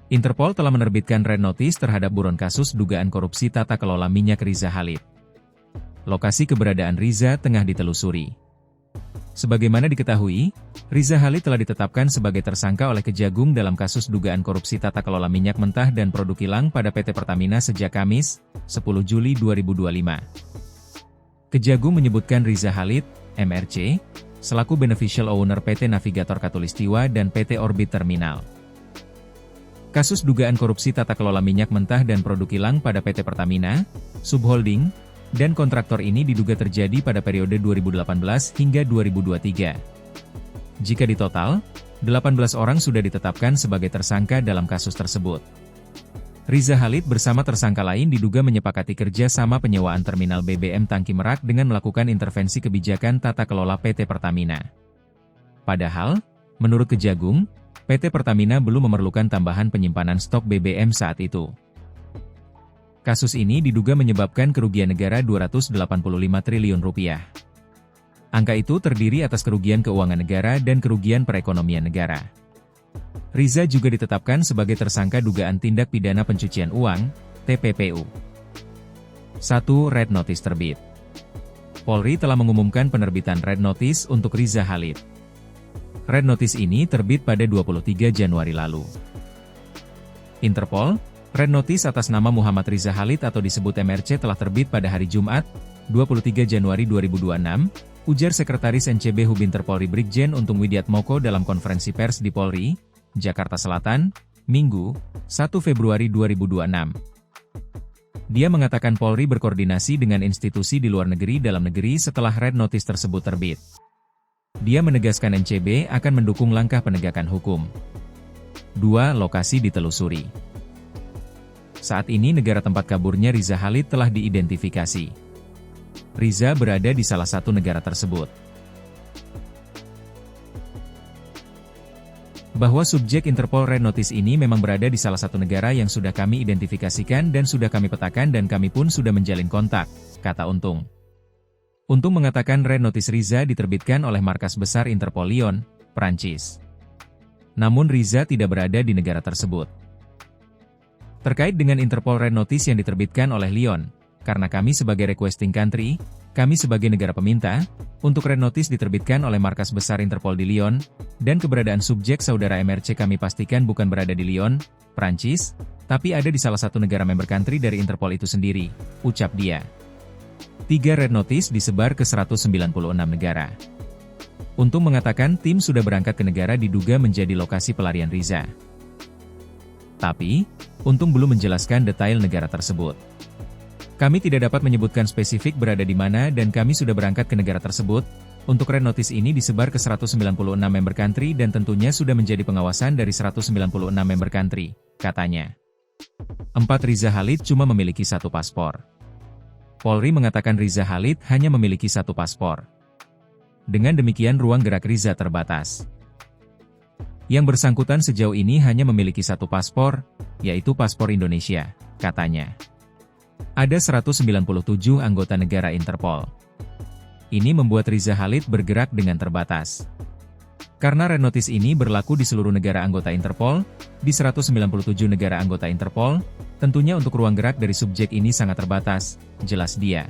Interpol telah menerbitkan Red Notice terhadap buron kasus dugaan korupsi tata kelola minyak Riza Khalid. Lokasi keberadaan Riza tengah ditelusuri. Sebagaimana diketahui, Riza Khalid telah ditetapkan sebagai tersangka oleh Kejagung dalam kasus dugaan korupsi tata kelola minyak mentah dan produk kilang pada PT Pertamina sejak Kamis, 10 Juli 2025. Kejagung menyebutkan Riza Khalid, MRC, selaku beneficial owner PT Navigator Katulistiwa dan PT Orbit Terminal. Kasus dugaan korupsi tata kelola minyak mentah dan produk kilang pada PT Pertamina, Subholding, dan kontraktor ini diduga terjadi pada periode 2018 hingga 2023. Jika ditotal, 18 orang sudah ditetapkan sebagai tersangka dalam kasus tersebut. Riza Khalid bersama tersangka lain diduga menyepakati kerja sama penyewaan terminal BBM Tangki Merak dengan melakukan intervensi kebijakan tata kelola PT Pertamina. Padahal, menurut Kejagung, PT Pertamina belum memerlukan tambahan penyimpanan stok BBM saat itu. Kasus ini diduga menyebabkan kerugian negara Rp285 triliun. Angka itu terdiri atas kerugian keuangan negara dan kerugian perekonomian negara. Riza juga ditetapkan sebagai tersangka dugaan tindak pidana pencucian uang, TPPU. 1. Red Notice terbit. Polri telah mengumumkan penerbitan Red Notice untuk Riza Khalid. Red Notice ini terbit pada 23 Januari lalu. Interpol, Red Notice atas nama Muhammad Riza Khalid atau disebut MRC telah terbit pada hari Jumat, 23 Januari 2026, ujar Sekretaris NCB Hubinter Polri Brigjen Untung Widiatmoko dalam konferensi pers di Polri, Jakarta Selatan, Minggu, 1 Februari 2026. Dia mengatakan Polri berkoordinasi dengan institusi di luar negeri dalam negeri setelah Red Notice tersebut terbit. Dia menegaskan NCB akan mendukung langkah penegakan hukum. 2. Lokasi ditelusuri. Saat ini negara tempat kaburnya Riza Khalid telah diidentifikasi. Riza berada di salah satu negara tersebut. Bahwa subjek Interpol Red Notice ini memang berada di salah satu negara yang sudah kami identifikasikan dan sudah kami petakan dan kami pun sudah menjalin kontak, kata Untung. Untung mengatakan Red Notice Riza diterbitkan oleh markas besar Interpol Lyon, Prancis. Namun Riza tidak berada di negara tersebut. Terkait dengan Interpol Red Notice yang diterbitkan oleh Lyon, karena kami sebagai requesting country, kami sebagai negara peminta, untuk Red Notice diterbitkan oleh markas besar Interpol di Lyon, dan keberadaan subjek saudara MRC kami pastikan bukan berada di Lyon, Prancis, tapi ada di salah satu negara member country dari Interpol itu sendiri, ucap dia. 3 Red Notice disebar ke 196 negara. Untung mengatakan tim sudah berangkat ke negara diduga menjadi lokasi pelarian Riza. Tapi, Untung belum menjelaskan detail negara tersebut. Kami tidak dapat menyebutkan spesifik berada di mana dan kami sudah berangkat ke negara tersebut. Untuk Red Notice ini disebar ke 196 member country dan tentunya sudah menjadi pengawasan dari 196 member country, katanya. 4 Riza Khalid cuma memiliki satu paspor. Polri mengatakan Riza Khalid hanya memiliki satu paspor. Dengan demikian ruang gerak Riza terbatas. Yang bersangkutan sejauh ini hanya memiliki satu paspor, yaitu paspor Indonesia, katanya. Ada 197 anggota negara Interpol. Ini membuat Riza Khalid bergerak dengan terbatas. Karena Red Notice ini berlaku di seluruh negara anggota Interpol, di 197 negara anggota Interpol, tentunya untuk ruang gerak dari subjek ini sangat terbatas, jelas dia.